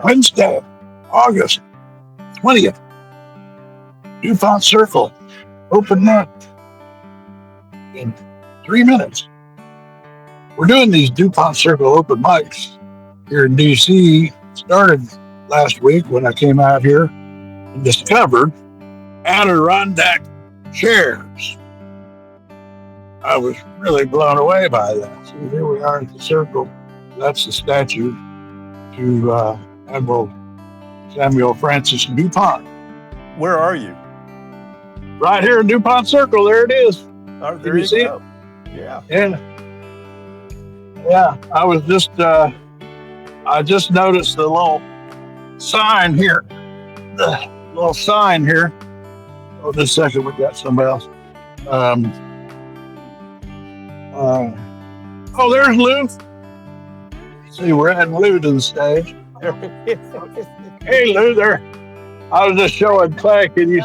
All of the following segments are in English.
Wednesday, August 20th. Dupont Circle, open mic in 3 minutes. We're doing these Dupont Circle open mics here in DC. Started last week when I came out here and discovered Adirondack chairs. I was really blown away by that. So here we are at the circle. That's the statue to Admiral Samuel Francis Dupont. Where are you? Right here in Dupont Circle. There it is. Oh, there Can you see go. it? Yeah. I was just, I just noticed the little sign here. The little sign here. Oh, just a second. We got somebody else. Oh, there's Lou. See, we're adding Lou to the stage. Hey, Lou, there. I was just showing Clay. Can you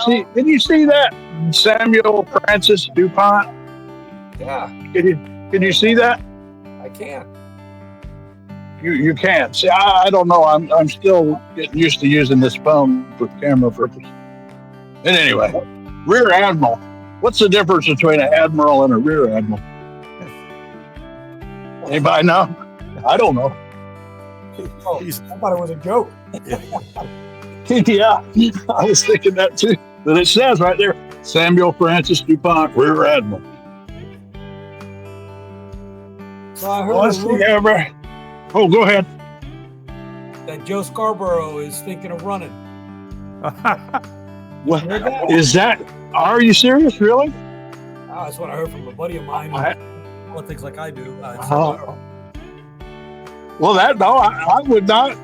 see that? Samuel Francis Dupont? Yeah. Can you see that? I can. You can. See, I don't know. I'm still getting used to using this phone for camera purposes. And anyway, Rear Admiral. What's the difference between an admiral and a rear admiral? Anybody know? I don't know. Oh, I thought it was a joke. Yeah, I was thinking that too. But it says right there, Samuel Francis Dupont, Rear Admiral. So I heard Oh, go ahead. that Joe Scarborough is thinking of running. What is that? Are you serious? Really? Oh, that's what I heard from a buddy of mine. One things like I do. Well, I would not.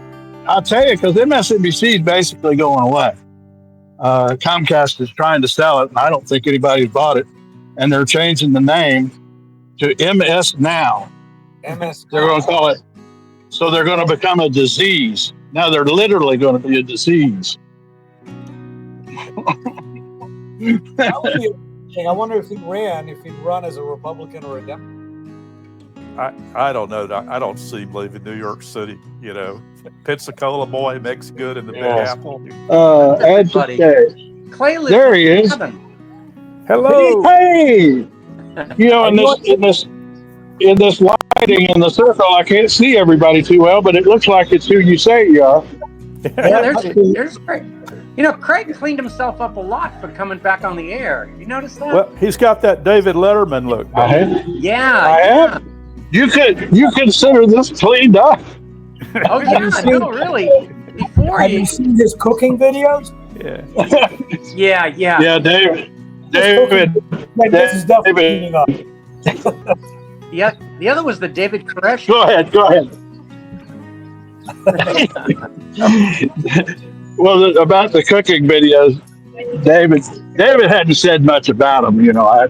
I'll tell you, because MSNBC is basically going away. Comcast is trying to sell it, and I don't think anybody's bought it. And they're changing the name to MS Now. MS. They're going to call it. So they're going to become a disease. Now they're literally going to be a disease. I wonder if he'd run as a Republican or a Democrat. I don't know. I don't see him leaving New York City. You know, Pensacola boy makes good in the Big Apple. Clay lives there he is. Hello. Hey. You know, in this lighting in the circle, I can't see everybody too well, but it looks like it's who you say you are. Yeah, there's Craig. You know, Craig cleaned himself up a lot for coming back on the air. You notice that? Well, he's got that David Letterman look. I have. Yeah. I have. You consider this cleaned up? Oh yeah, no, really. Before Have you seen his cooking videos? Yeah. Yeah, David. This is definitely cleaning up. Yeah, the other was the David Koresh. Go ahead. Well, about the cooking videos, David hadn't said much about them, you know.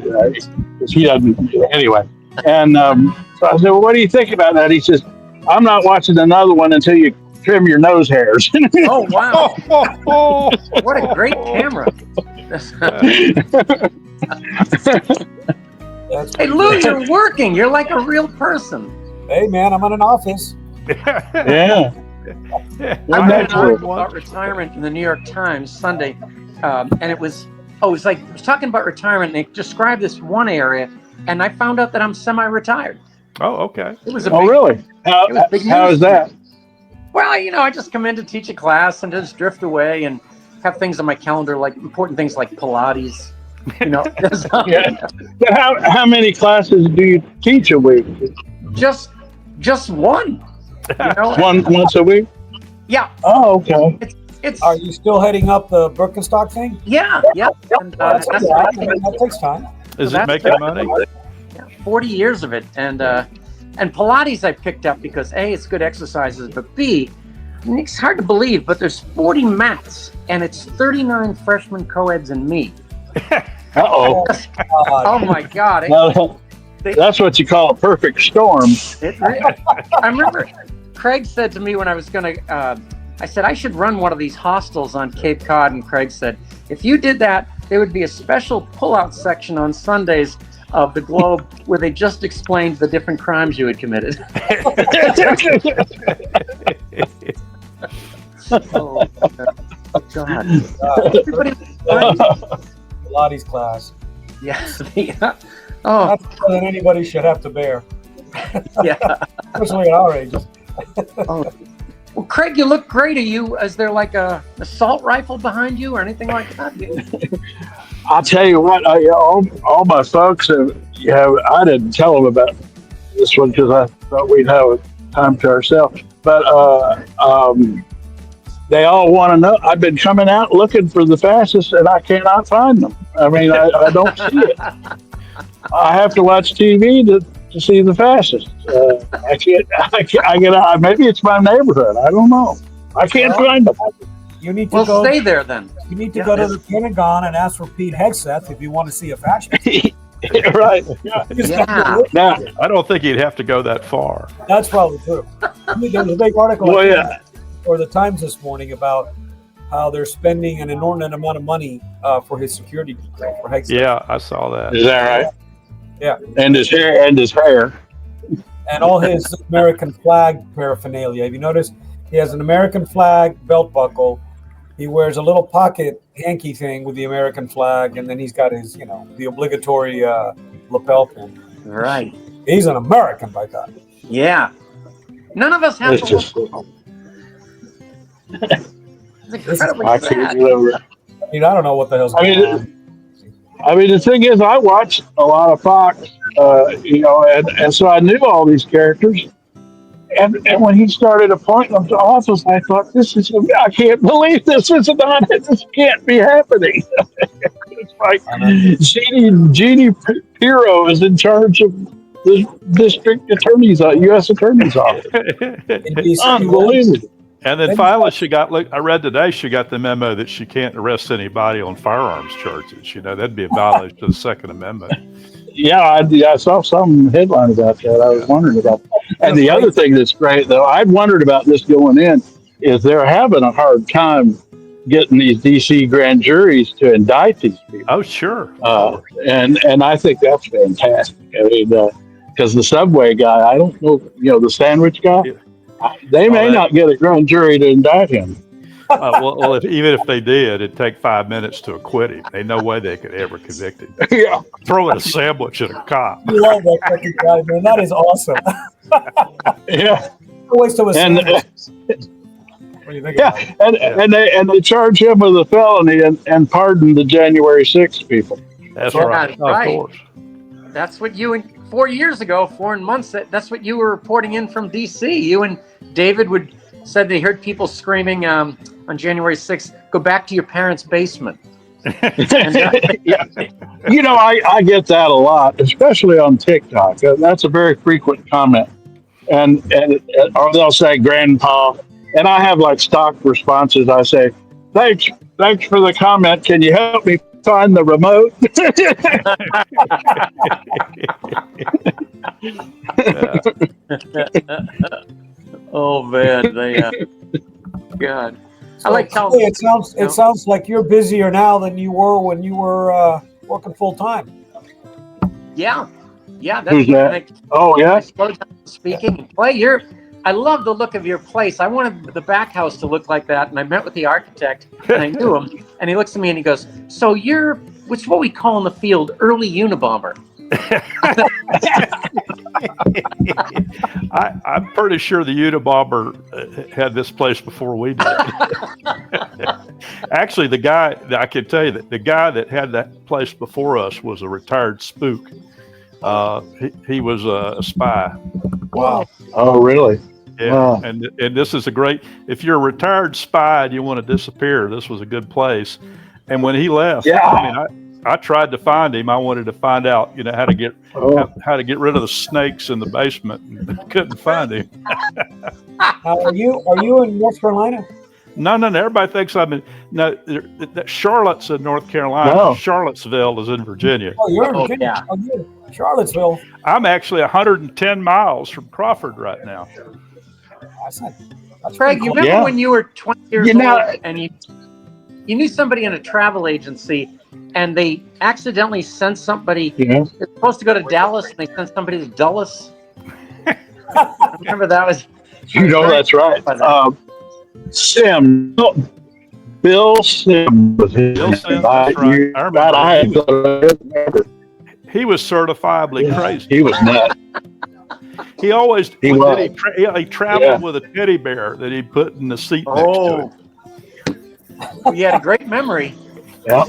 He doesn't anyway. And so I said, "Well, what do you think about that?" He says, "I'm not watching another one until you trim your nose hairs." Oh wow! What a great camera! Hey Lou, you're working. You're like a real person. Hey man, I'm in an office. Yeah. I read an article about retirement in the New York Times Sunday, and it was talking about retirement. And they described this one area, and I found out that I'm semi-retired. Oh, okay. It was really? How is that? Well, you know, I just come in to teach a class and just drift away and have things on my calendar, like important things like Pilates. You know. Yeah. But how many classes do you teach a week? Just one. You know? Once a week? Yeah. Oh, okay. It's. Are you still heading up the Birkenstock thing? Yeah. And, that takes time. Is it making money? Yeah, 40 years of it, and Pilates I picked up because A, it's good exercises, but B, it's hard to believe, but there's 40 mats, and it's 39 freshman co-eds and me. Uh-oh. Oh my God. That's what you call a perfect storm. I remember Craig said to me when I was going to, I said, I should run one of these hostels on Cape Cod. And Craig said, if you did that, there would be a special pull-out section on Sundays of the Globe where they just explained the different crimes you had committed. Oh, God. Everybody, Pilates class. yeah. Oh, That's more than anybody should have to bear, yeah. especially at our ages. Oh. Well, Craig, you look great. Is there like a assault rifle behind you or anything like that? I'll tell you what, all my folks I didn't tell them about this one because I thought we'd have time to ourselves. But they all want to know. I've been coming out looking for the fascists and I cannot find them. I mean, I don't see it. I have to watch TV to see the fascists. I can't. Maybe it's my neighborhood. I don't know. I can't find them. You need to go. Stay there then. You need to go to the Pentagon and ask for Pete Hegseth if you want to see a fascist. Right. Yeah. Now, I don't think he'd have to go that far. That's probably true. There was a big article well, yeah. or the Times this morning about how they're spending an inordinate amount of money for his security detail for Hegseth. Yeah, I saw that. Is that right? Yeah. And his hair. And all his American flag paraphernalia. Have you noticed? He has an American flag belt buckle. He wears a little pocket hanky thing with the American flag, and then he's got his, the obligatory lapel pin. Right. He's an American, by God. Yeah. None of us have It's to just. It's incredibly I can't sad. get over it. I mean, I don't know what the hell's I going on. mean, the thing is, I watched a lot of Fox, and so I knew all these characters. And when he started appointing them to office, I thought, I can't believe this can't be happening. It's like Jeannie Pirro is in charge of the district attorney's, U.S. attorney's office. Unbelievable. And then finally, I read today, she got the memo that she can't arrest anybody on firearms charges. That'd be a violation of the Second Amendment. Yeah, I saw some headline about that. I was wondering about that. And the other thing that's great, though, I'd wondered about this going in, is they're having a hard time getting these D.C. grand juries to indict these people. Oh, sure. And I think that's fantastic. I mean, because the subway guy, I don't know, the sandwich guy, they may not get a grand jury to indict him. Even if they did, it'd take 5 minutes to acquit him. Ain't no way they could ever convict him. Yeah. Throwing a sandwich at a cop. I love that fucking guy, man. That is awesome. Yeah. A waste of a sandwich. What do you think? And they charge him with a felony and pardon the January 6th people. That's Yeah, right. right. Of course. That's what 4 years ago, 4 months, that's what you were reporting in from D.C. You and David said they heard people screaming on January 6th, go back to your parents' basement. Yeah. I get that a lot, especially on TikTok. That's a very frequent comment. And or they'll say grandpa. And I have like stock responses. I say, thanks for the comment. Can you help me find the remote? Oh man, God. So I like telling it sounds like you're busier now than you were when you were working full time. Yeah. Who's that? Oh yeah. Slow down speaking and play. I love the look of your place. I wanted the back house to look like that, and I met with the architect, and I knew him, and he looks at me and he goes, "So you're what's what we call in the field early Unabomber." I'm pretty sure the Unabomber had this place before we did. Actually, I can tell you that the guy that had that place before us was a retired spook. He was a spy. Wow. Oh, really? Yeah. Wow. And this is if you're a retired spy and you want to disappear, this was a good place. And when he left, I tried to find him. I wanted to find out, how to get rid of the snakes in the basement, and couldn't find him. Are you in North Carolina? No. Everybody thinks I'm in. No, Charlotte's in North Carolina. No. Charlottesville is in Virginia. Oh, you're in Virginia. Oh, yeah. Charlottesville. I'm actually 110 miles from Crawford right now. That's Craig, you remember when you were 20 years old and you knew somebody in a travel agency and they accidentally sent somebody, they're supposed to go to Dallas and they sent somebody to Dulles? I remember that was... that's right. Sim. Bill Sim was his Bill name. Sims, that's right. I remember. He was certifiably crazy. He was nuts. He always He was. he traveled with a teddy bear that he put in the seat next to him. He had a great memory. Yeah.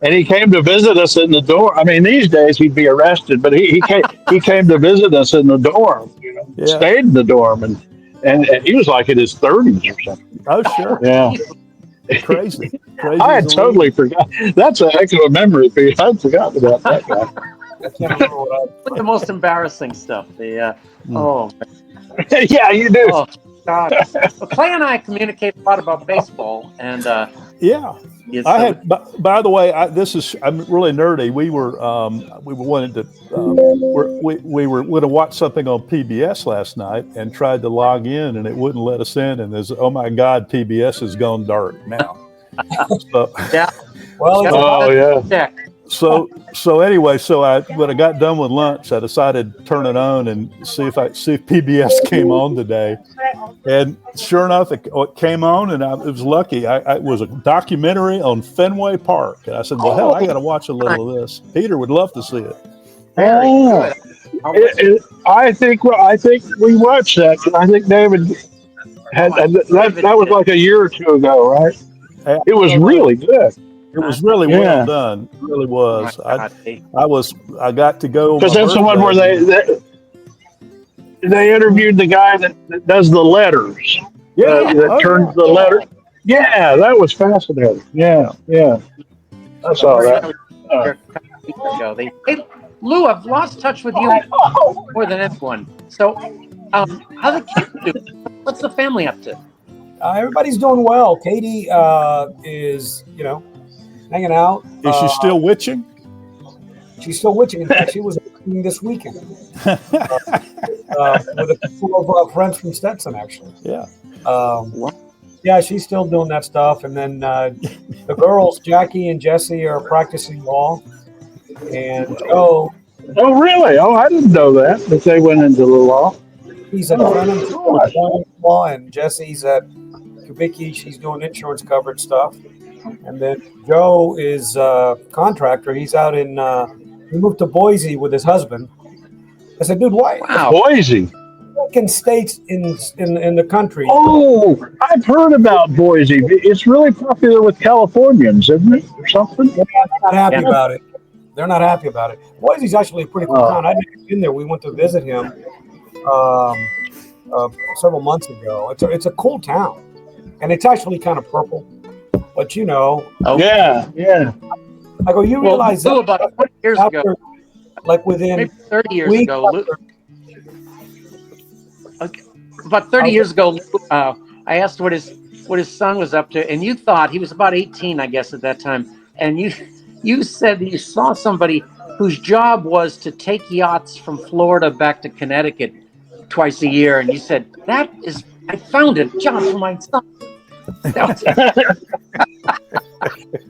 And he came to visit us in the dorm. I mean, these days he'd be arrested, but he came to visit us in the dorm. Stayed in the dorm, and he was like in his 30s or something. Oh, sure. Yeah. Crazy. I had totally forgot. That's a heck of a memory for you. I'd forgotten about that guy. The most embarrassing stuff. Yeah, you do. Oh, God. Well, Clay and I communicate a lot about baseball, and I had. By the way, I'm really nerdy. We were wanting to we were going to watch something on PBS last night and tried to log in, and it wouldn't let us in. And there's, oh my God, PBS has gone dark now. So, yeah. Well, yeah. So anyway, when I got done with lunch, I decided to turn it on and see if PBS came on today. And sure enough, it came on, and it was lucky. It was a documentary on Fenway Park, and I said, "Well, hell, I got to watch a little of this." Peter would love to see it. I think we watched that. I think David had that was like a year or two ago, right? It was really good. It was really well done. It really was. I got to go because that's the one where they interviewed the guy that does the letters. That turns the letter. Yeah, that was fascinating. Yeah. I saw that. Hey, Lou, I've lost touch with you more than anyone. So, how the kids do? What's the family up to? Everybody's doing well. Katie is, hanging out. Is she still witching? She's still witching. In fact, she was witching this weekend with a couple of friends from Stetson, actually. Yeah. Yeah, she's still doing that stuff. And then the girls, Jackie and Jesse, are practicing law. And Joe. Oh, really? Oh, I didn't know that they went into the law. He's at Brennan Law, and Jesse's at Kubicki. She's doing insurance coverage stuff. And then Joe is a contractor. He's out in, he moved to Boise with his husband. I said, dude, why? Wow. Boise. Second states in the country. Oh, I've heard about Boise. It's really popular with Californians, isn't it? Or something? They're not happy about it. They're not happy about it. Boise's actually a pretty cool town. I've never been there. We went to visit him several months ago. It's a cool town. And it's actually kind of purple. But yeah. I go, you realize that about 20 years ago, like within maybe 30 years ago, about 30 years ago, I asked what his son was up to, and you thought he was about 18, I guess, at that time, and you said that you saw somebody whose job was to take yachts from Florida back to Connecticut twice a year, and you said I found a job for my son.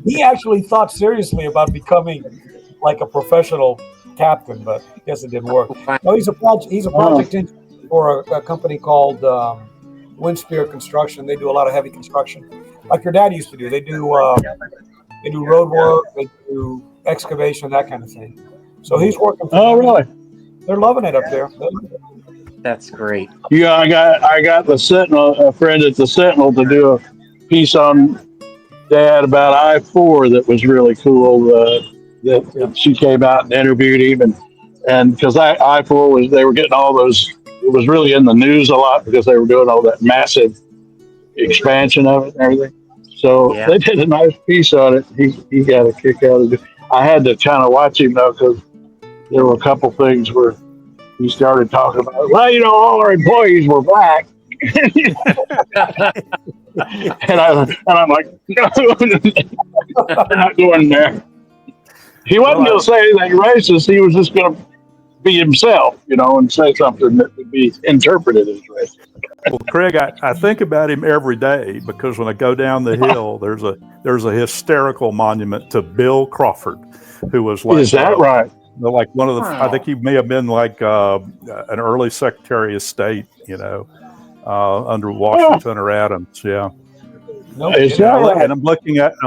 He actually thought seriously about becoming like a professional captain, but I guess it didn't work. No, he's a project engineer for a company called Windspear Construction. They do a lot of heavy construction, like your dad used to do. They do road work, they do excavation, that kind of thing. So he's working for them. Really? They're loving it up there. That's great. Yeah, I got the Sentinel, a friend at the Sentinel, to do a piece on Dad about I-4 that was really cool. That she came out and interviewed him, and because I-4 they were getting all those. It was really in the news a lot because they were doing all that massive expansion of it and everything. So they did a nice piece on it. He got a kick out of it. I had to kind of watch him though, because there were a couple things where he started talking about, all our employees were black. and I'm like, no, we're not going there. He wasn't going to say anything racist. He was just going to be himself, and say something that would be interpreted as racist. Well, Craig, I think about him every day because when I go down the hill, there's a hysterical monument to Bill Crawford, who was like, is that right? Like one of the, I think he may have been like an early Secretary of State, under Washington or Adams. Yeah. Nope. Is that right? And I'm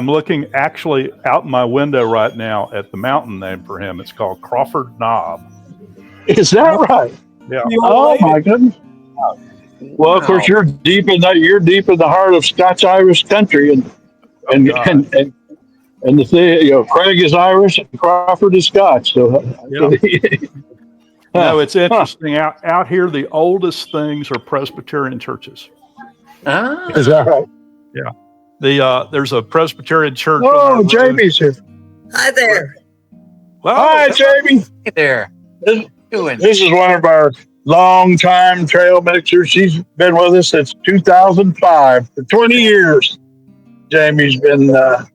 looking actually out my window right now at the mountain name for him. It's called Crawford Knob. Is that right? Yeah. Oh my goodness. Well, of course, you're deep in the heart of Scotch-Irish country, and the thing, Craig is Irish and Crawford is Scotch. So, No, it's interesting. Out here, the oldest things are Presbyterian churches. Is that right? Yeah. There's a Presbyterian church. Oh, Jamie's here. Hi there. Well, Hi, Jamie. Hey there. This is one of our long-time trail mixers. She's been with us since 2005. For 20 years, Jamie's been a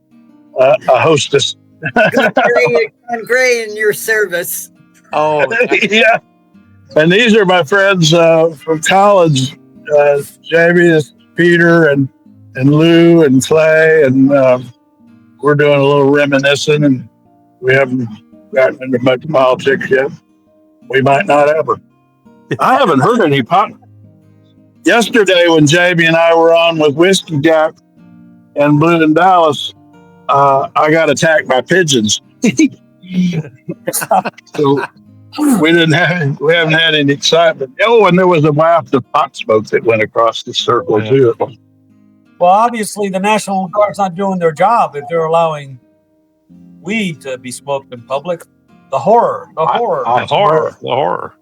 hostess. Gone gray in your service. Oh, Yeah. And these are my friends from college. Jamie, is Peter, and Lou, and Clay, and we're doing a little reminiscing, and we haven't gotten into much politics yet. We might not ever. I haven't heard any pop. Yesterday, when Jamie and I were on with Whiskey Jack and Blue in Dallas, I got attacked by pigeons. So we haven't had any excitement. Oh, and there was a waft of pot smoke that went across the circle too. Well, obviously, the National Guard's not doing their job if they're allowing weed to be smoked in public. The horror. The horror.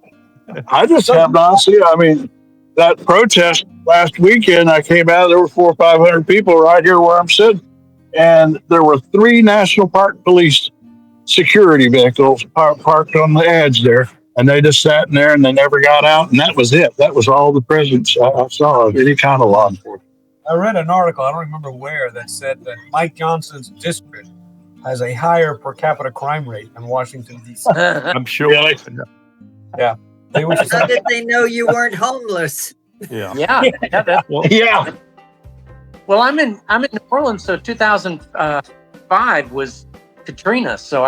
I just have not seen. I mean, that protest last weekend, I came out. There were 400 or 500 people right here where I'm sitting, and there were 3 National Park Police security vehicles parked on the edge there, and they just sat in there and they never got out, and that was it. That was all the presence I saw of any kind of law enforcement. I read an article, I don't remember where, that said that Mike Johnson's district has a higher per capita crime rate than Washington, D.C. I'm sure. Really? Yeah. How did they know you weren't homeless? Yeah. Yeah. Yeah. Well, I'm in New Orleans, so 2005 was Katrina. So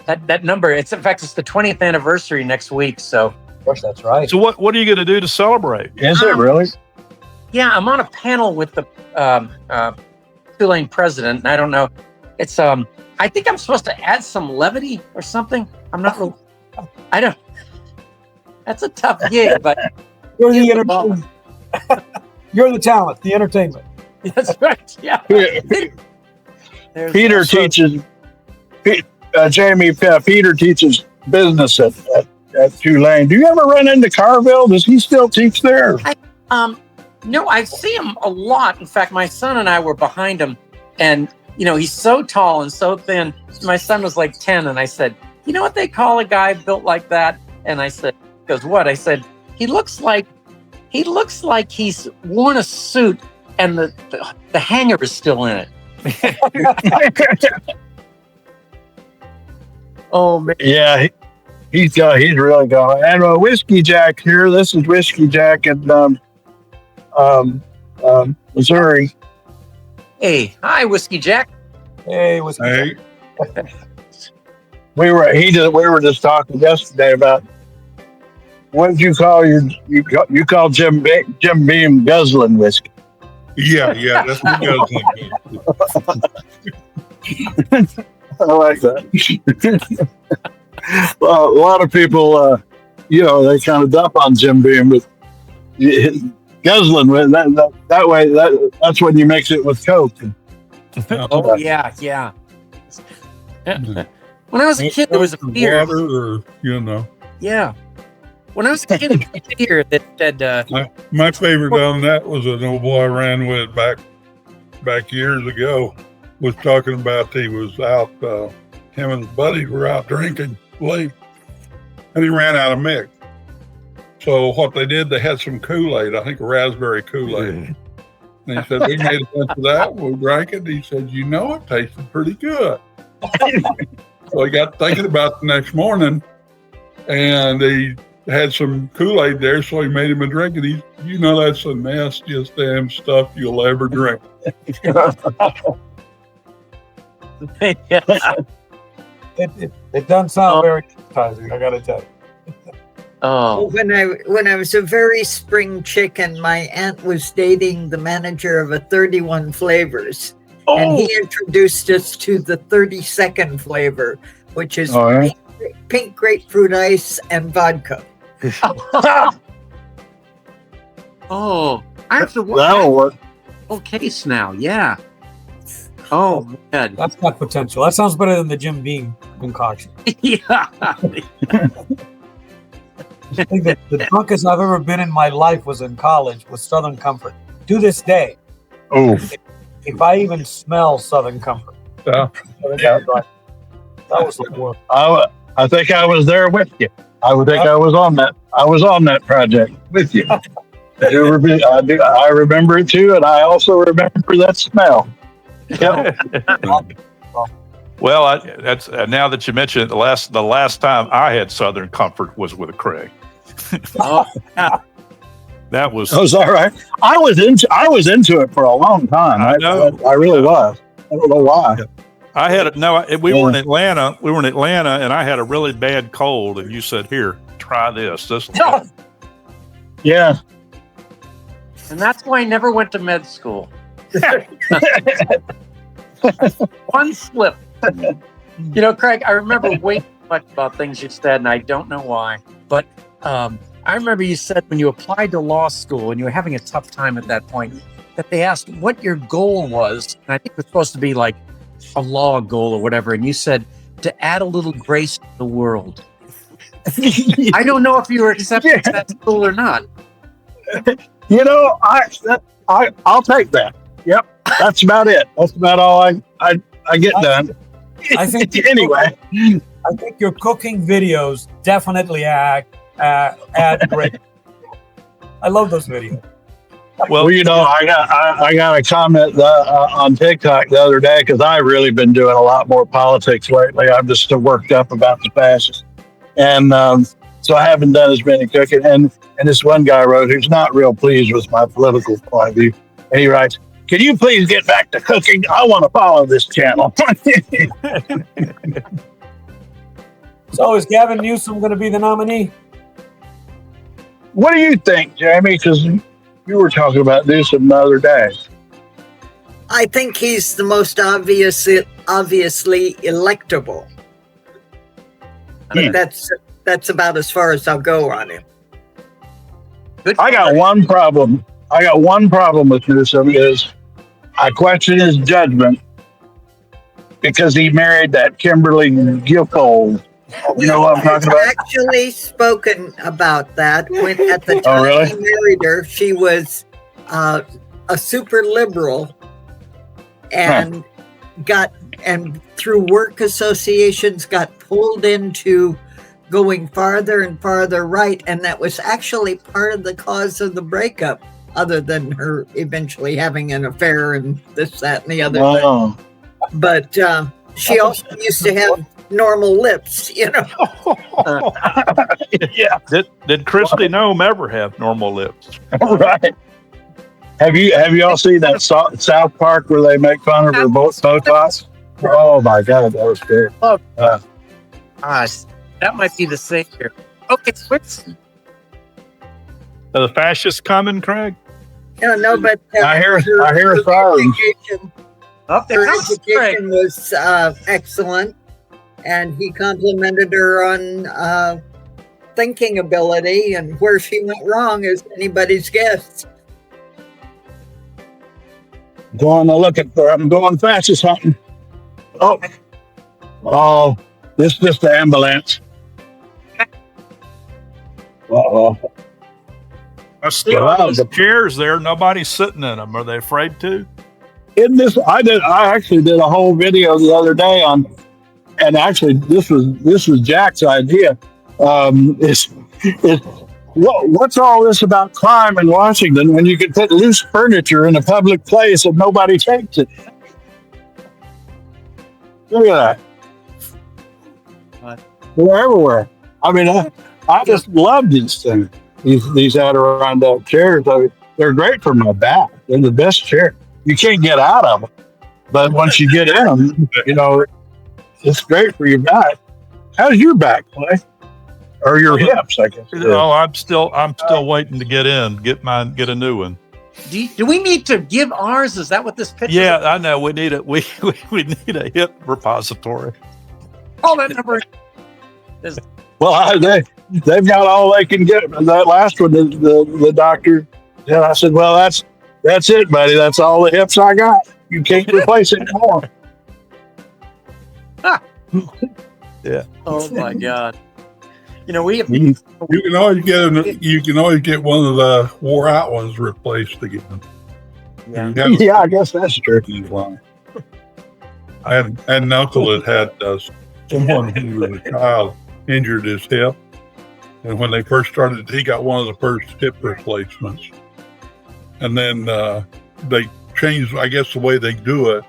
that number. It's in fact it's the 20th anniversary next week. So Of course, that's right. So what are you going to do to celebrate? Is it really? yeah, I'm on a panel with the Tulane president, and I don't know. It's I think I'm supposed to add some levity or something. I'm not really. I don't. That's a tough gig, but You're the entertainment. You're the talent, the entertainment. that's right. Yeah. There's Peter also- teaches. Jamie, Peter teaches business at Tulane. Do you ever run into Carville? Does he still teach there? No, I see him a lot. In fact, my son and I were behind him, and he's so tall and so thin. My son was like 10, and I said, "You know what they call a guy built like that?" And I said, he goes, "What?" I said, He looks like he's worn a suit and the hanger is still in it." Oh man. Yeah, he's really going. And Whiskey Jack here. This is Whiskey Jack in Missouri. Hey, hi, Whiskey Jack. Hey, what's Hey, We were just talking yesterday about what did you call you call Jim Beam guzzling whiskey. yeah, that's what goes. I like that. Well, a lot of people, they kind of dump on Jim Beam, but guzzling with that way, that's when you mix it with Coke. Oh yeah. When I was a kid, there was a beer. Water, or Yeah. When I was a kid, there was a beer that said, my favorite on that was an old boy I ran with back years ago. Was talking about he was out. Him and his buddies were out drinking late, and he ran out of mix. So what they did, they had some Kool-Aid. I think raspberry Kool-Aid. And he said, "We made a bunch of that. We drank it." He said, "It tasted pretty good." So he got thinking about the next morning, and he had some Kool-Aid there, so he made him a drink. And that's the nastiest damn stuff you'll ever drink. It doesn't sound very appetizing, I gotta tell you. Oh, When I was a very spring chicken, my aunt was dating the manager of a 31 Flavors, and he introduced us to the 32nd flavor, which is pink grapefruit ice and vodka. oh, I have to That'll work. whole case now. Yeah. Oh, man. That's got potential. That sounds better than the Jim Beam concoction. Yeah. I think that the drunkest I've ever been in my life was in college with Southern Comfort. To this day, if I even smell Southern Comfort, Yeah. that was the worst. I think I was there with you. I would think I was on that. I was on that project with you. I remember it too, and I also remember that smell. Yep. Well, that's now that you mention it, the last time I had Southern Comfort was with Craig. Oh, yeah. That was all right. I was into it for a long time. I know. I really was. I don't know why. I had we were in Atlanta. We were in Atlanta, and I had a really bad cold, and you said, "Here, try this." Yeah. And that's why I never went to med school. One slip. You know, Craig, I remember way too much about things you said, and I don't know why. But I remember you said when you applied to law school and you were having a tough time at that point, that they asked what your goal was. And I think it was supposed to be like a law goal or whatever. And you said to add a little grace to the world. I don't know if you were accepting that school or not. You know, I'll take that. Yep. That's about it. That's about all I get done. I think Anyway. I think your cooking videos definitely add great. I love those videos. Well, you know, I got a comment on TikTok the other day because I've really been doing a lot more politics lately. I'm just worked up about the fascists, and so I haven't done as many cooking. And this one guy wrote who's not real pleased with my political point of view, and he writes, "Can you please get back to cooking? I want to follow this channel." So is Gavin Newsom going to be the nominee? What do you think, Jamie? Because you were talking about Newsom the other day. I think he's the most obviously electable. That's about as far as I'll go on him. I got one problem. With Newsom is I question his judgment because he married that Kimberly Guilfoyle. You know what I'm talking about? Actually spoken about that when at the time really? he married her, she was a super liberal and through work associations got pulled into going farther and farther right, and that was actually part of the cause of the breakup, other than her eventually having an affair and this, that, and the other thing. But she also used to have normal lips, you know. Yeah. Did Christy Nome ever have normal lips? Right. Have you all seen that South Park where they make fun of her Botox? Oh my God, that was good. Gosh, that might be the same here. Okay, Are the fascists coming, Craig? No, but I hear sirens. Her education was excellent, and he complimented her on thinking ability, and where she went wrong is anybody's guess. I'm going fascist hunting. Oh, this is just the ambulance. Uh-oh. I still those chairs there. Nobody's sitting in them. Are they afraid to? I actually did a whole video the other day on, and actually this was Jack's idea. What's all this about crime in Washington when you can put loose furniture in a public place and nobody takes it? Look at that. They're everywhere. I mean, I just love these things. These Adirondack chairs. They're great for my back. They're the best chair. You can't get out of them, but once you get in them, you know, it's great for your back. How's your back, Clay? or your hips, I guess. No, I'm still waiting to get a new one. Do we need to give ours? Is that what this picture? Yeah, I know. We need we need a hip repository. Oh, that number. Well, they've got all they can get. That last one, the doctor. Yeah, I said, well, that's it, buddy. That's all the hips I got. You can't replace it anymore. Yeah. Oh my God. You know, we have. You can always get one of the wore out ones replaced again. Yeah. Yeah, I guess that's true. I had an uncle that had someone who was a child injured his hip, and when they first started, he got one of the first hip replacements, and then they changed, I guess, the way they do it.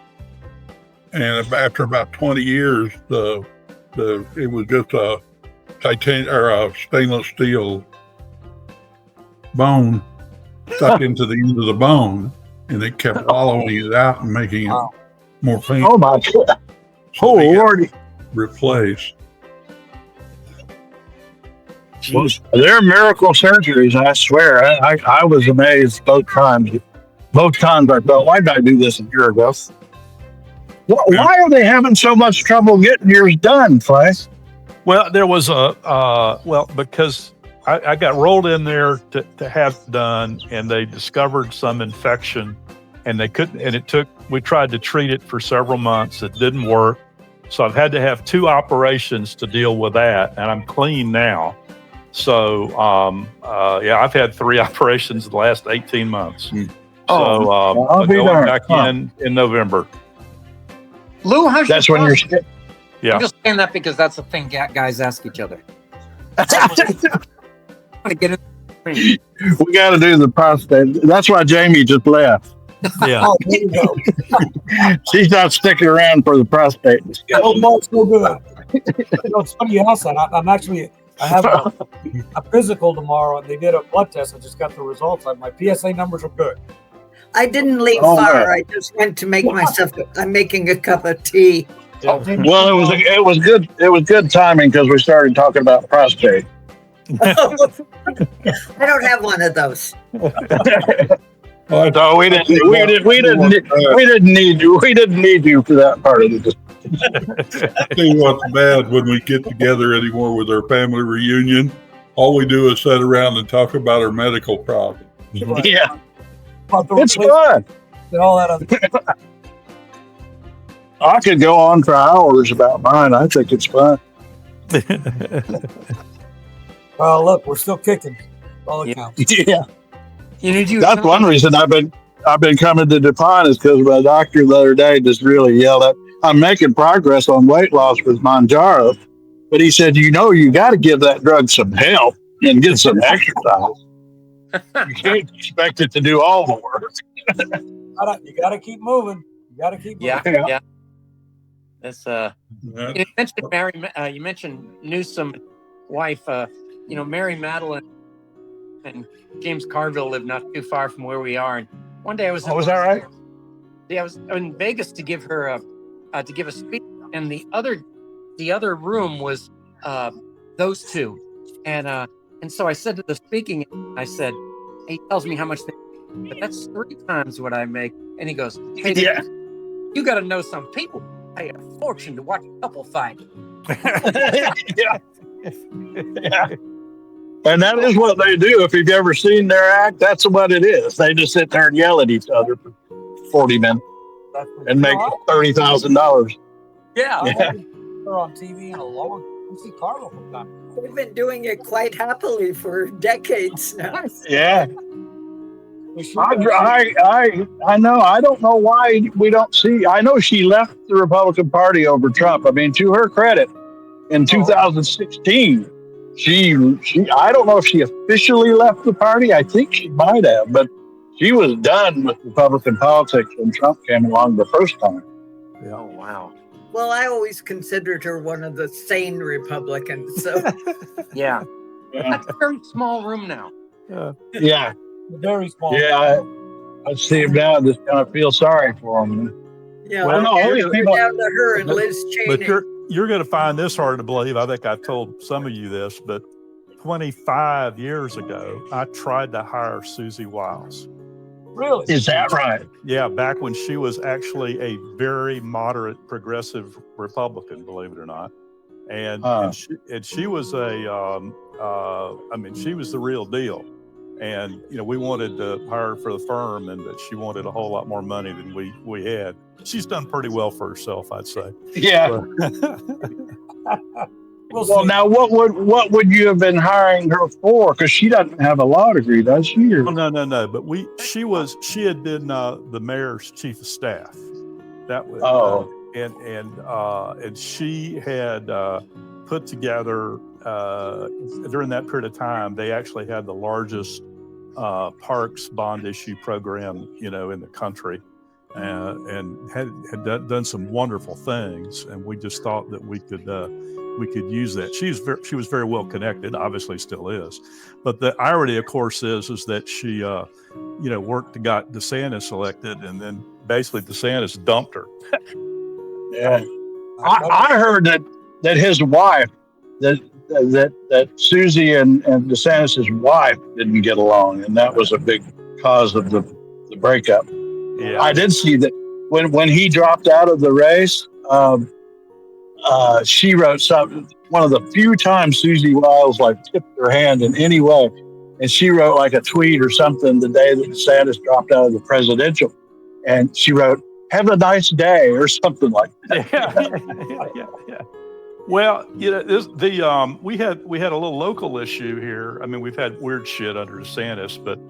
And after about 20 years, it was just a titanium or a stainless steel bone stuck into the end of the bone, and it kept wallowing it out and making it more painful. Oh my God! So Oh Lordy! Replaced. Well, they're miracle surgeries. I swear. I was amazed both times. Both times I felt, why did I do this a year ago? Why are they having so much trouble getting yours done, Clay? Well, there was because I got rolled in there to have done, and they discovered some infection, and they couldn't, and we tried to treat it for several months. It didn't work. So I've had to have 2 operations to deal with that, and I'm clean now. So, I've had 3 operations in the last 18 months. So I'll be going there. back in November. Lou, how's That's your when you're. prostate? Yeah. I'm just saying that because that's the thing guys ask each other. I want to get in. We got to do the prostate. That's why Jamie just left. Yeah. Oh, there you go. She's not sticking around for the prostate. Oh, no, it's so good. It's funny you asked that. I have a physical tomorrow, and they did a blood test. I just got the results. My PSA numbers are good. I didn't leave Oh, far. man. I just went to make myself. I'm making a cup of tea. Yeah. Well, it was good. It was good timing because we started talking about prostate. I don't have one of those. So we didn't need you for that part of it. Tell you what's bad when we get together anymore with our family reunion. All we do is sit around and talk about our medical problems. Yeah, About the it's replacement fun. and all that other. I could go on for hours about mine. I think it's fun. Well, look, we're still kicking. All it counts. Yeah, You that's one reason I've been coming to Dupont is because my doctor the other day just really yelled at. I'm making progress on weight loss with Manjaro, but he said, you got to give that drug some help and get some exercise. You can't expect it to do all the work. You got to keep moving. You got to keep moving. Yeah. That's You mentioned you mentioned Newsom wife. Mary Madeline and James Carville live not too far from where we are. And one day I was. Oh, was that right? Yeah, I was in Vegas to give her a speech, and the other room was those two, and so I said to the speaking, I said, he tells me how much but that's 3 times what I make, and he goes, hey, Yeah. you got to know some people pay a fortune to watch a couple fight. Yeah. Yeah. And that is what they do. If you've ever seen their act, that's what it is. They just sit there and yell at each other for 40 minutes and make $30,000. Yeah. Her on TV in a long. You see Carlo from time. We've been doing it quite happily for decades now. Yeah. I know. I don't know why we don't see. I know she left the Republican Party over Trump. I mean, to her credit, in 2016, she I don't know if she officially left the party. I think she might have, but she was done with Republican politics when Trump came along the first time. Oh, wow. Well, I always considered her one of the sane Republicans. So Yeah. That's a very small room now. Yeah. Very small. Yeah. I see him now. I just kind of feel sorry for him. yeah, Well, no, all these we're people- down to her and Liz But Cheney. you're going to find this hard to believe. I think I told some of you this, but 25 years ago, I tried to hire Susie Wiles. Really? Is that right? Yeah, back when she was actually a very moderate progressive Republican, believe it or not. And she was she was the real deal. And, we wanted to hire her for the firm, and that she wanted a whole lot more money than we had. She's done pretty well for herself, I'd say. Yeah. Well, now what would you have been hiring her for? Because she doesn't have a law degree, does she? Or? No. But she had been the mayor's chief of staff. That was and she had put together during that period of time. They actually had the largest parks bond issue program, in the country, and had done some wonderful things. And we just thought that we could use that. She was very well connected, obviously still is. But the irony, of course, is that she, worked to got DeSantis elected, and then basically DeSantis dumped her. Yeah, I heard that his wife, that Susie and DeSantis' wife didn't get along, and that was a big cause of the breakup. Yeah, I did see that when he dropped out of the race. She wrote something, one of the few times Susie Wiles tipped her hand in any way. And she wrote a tweet or something the day that DeSantis dropped out of the presidential. And she wrote, "Have a nice day," or something like that. Yeah. Well, we had a little local issue here. I mean, we've had weird shit under DeSantis, but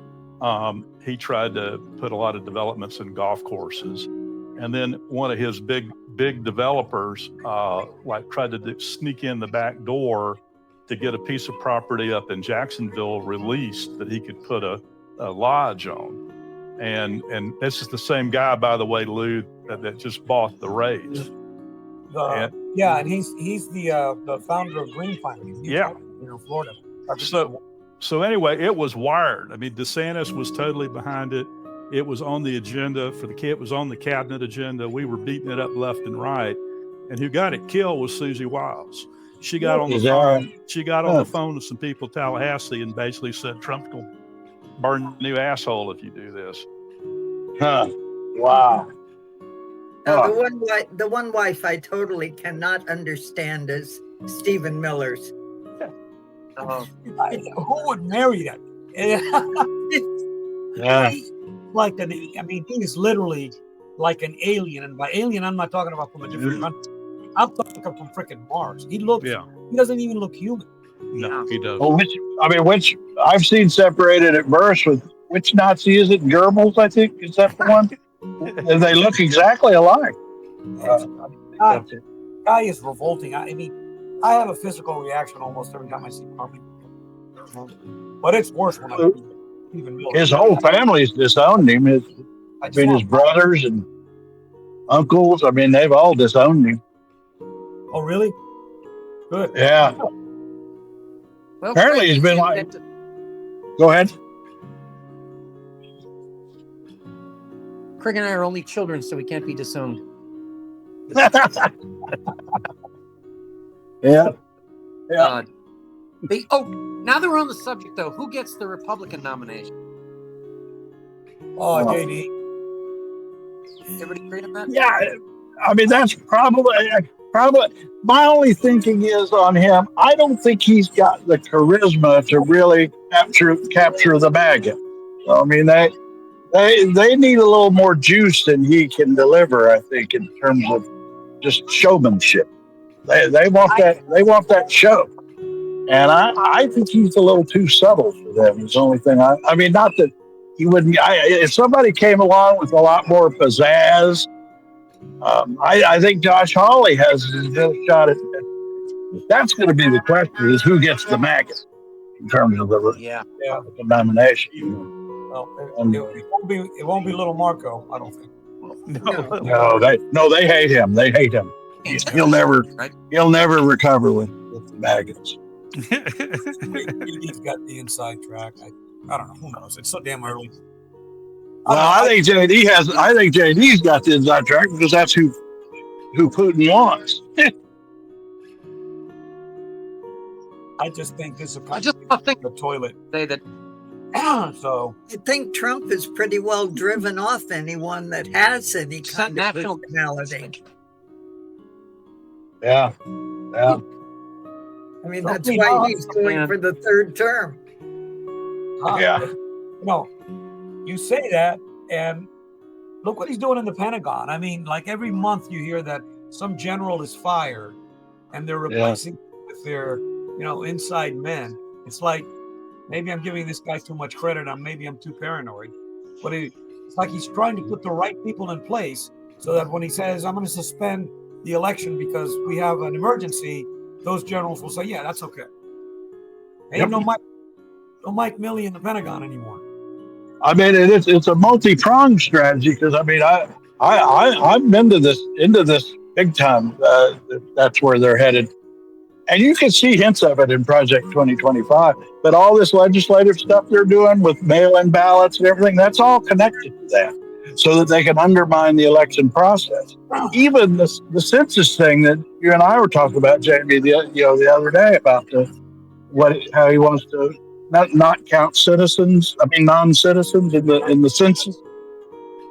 he tried to put a lot of developments in golf courses. And then one of his big developers tried to sneak in the back door to get a piece of property up in Jacksonville released that he could put a lodge on. And this is the same guy, by the way, Lou, that just bought the Rays. And he's the founder of Green Finance. Florida. So anyway, it was wired. I mean, DeSantis was totally behind it. It was on the agenda it was on the cabinet agenda. We were beating it up left and right. And who got it killed was Susie Wiles. She got on the phone. She got on the phone with some people in Tallahassee and basically said, "Trump's going to burn a new asshole if you do this." Huh. Wow. The one wife I totally cannot understand is Stephen Miller's. Who would marry that? Yeah. He is literally like an alien, and by alien, I'm not talking about from a different country. I'm talking from freaking Mars. He doesn't even look human. No, he doesn't. Well, which I've seen separated at birth with which Nazi is it? Goebbels, I think, is that the one? And they look exactly alike. Guy is revolting. I I have a physical reaction almost every time I see Carmen. But it's worse when I even Miller. His whole family's disowned him. His brothers and uncles, they've all disowned him. Oh, really? Good. Yeah. Well, apparently he's been like... Go ahead. Craig and I are only children, so we can't be disowned. Yeah. Now that we're on the subject, though, who gets the Republican nomination? Oh, JD. Everybody agree on that? Yeah, that's probably my only thinking is on him. I don't think he's got the charisma to really capture the MAGA. They need a little more juice than he can deliver. I think in terms of just showmanship. They want that show, and I think he's a little too subtle for them. It's the only thing. Not that he wouldn't. If somebody came along with a lot more pizzazz, I think Josh Hawley has a shot at. That's going to be the question: is who gets the MAGA in terms of the nomination. Well, it won't be little Marco. I don't think. No, they hate him. They hate him. He'll never recover with the MAGAs. He's got the inside track. I don't know. Who knows? It's so damn early. I think JD's got the inside track because that's who Putin wants. I just think this is I just think the toilet. say that So I think Trump has pretty well driven off anyone that has any kind national of personality. Yeah. Yeah. I mean, So that's we why know- he's going for the third term. Yeah. You say that, and look what he's doing in the Pentagon. I mean, like every month you hear that some general is fired, and they're replacing with their, inside men. It's like maybe I'm giving this guy too much credit. Maybe I'm too paranoid, but it's like he's trying to put the right people in place so that when he says I'm going to suspend the election because we have an emergency, those generals will say, "Yeah, that's okay." Ain't no Mike Milley in the Pentagon anymore. I mean, it's a multi-pronged strategy because I mean, I'm into this big time. That's where they're headed, and you can see hints of it in Project 2025. But all this legislative stuff they're doing with mail-in ballots and everything, that's all connected to that, so that they can undermine the election process. Even the census thing that you and I were talking about, Jamie, the other day about how he wants to not count non-citizens in the census.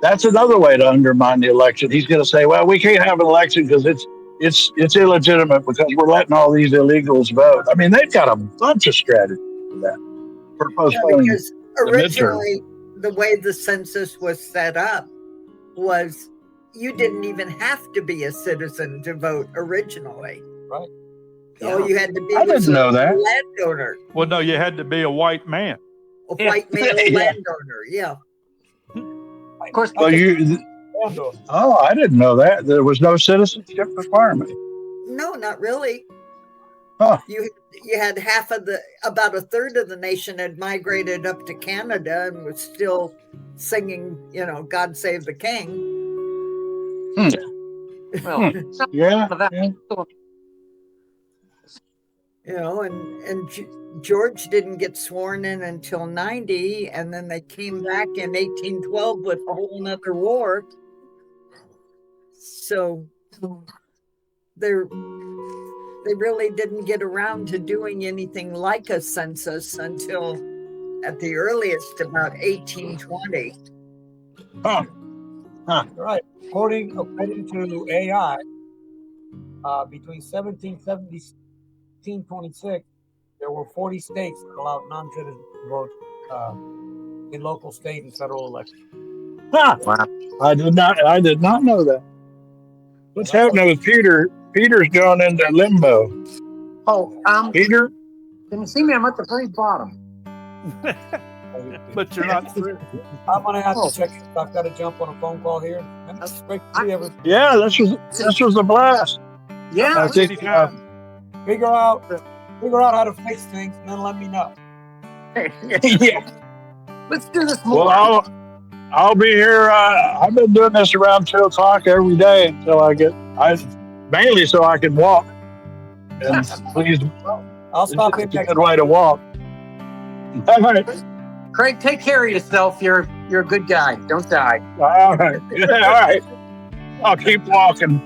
That's another way to undermine the election. He's going to say, well, we can't have an election because it's illegitimate because we're letting all these illegals vote. I mean, they've got a bunch of strategies for that. For postponing because originally the way the census was set up was you didn't even have to be a citizen to vote originally. Right. All you had to be I was didn't know a that. landowner. Well, no, you had to be a white man. A white male landowner, yeah. of course Well, I didn't know that. There was no citizenship requirement. No, not really. Huh. You had about a third of the nation had migrated up to Canada and was still singing, God Save the King. well, Yeah. And George didn't get sworn in until 90, and then they came back in 1812 with a whole nother war. So they really didn't get around to doing anything like a census until at the earliest about 1820. Right. According to AI, between 1770 1826, there were 40 states that allowed non-citizens to vote in local, state, and federal elections. Wow. I did not know that. What's happening with Peter? Peter's going into limbo. Oh, Peter? can you see me? I'm at the very bottom. But you're not through. I'm gonna have to check. I've got to jump on a phone call here. That's great to see everyone. Yeah, this was a blast. Yeah. I think Figure out how to fix things, and then let me know. yeah. Let's do this more. Well, I'll be here. I've been doing this around 2:00 every day until mainly so I can walk. And please, I'll stop in it's a next good way to walk. All right. Craig, take care of yourself. You're a good guy. Don't die. All right. Yeah, all right. I'll keep walking.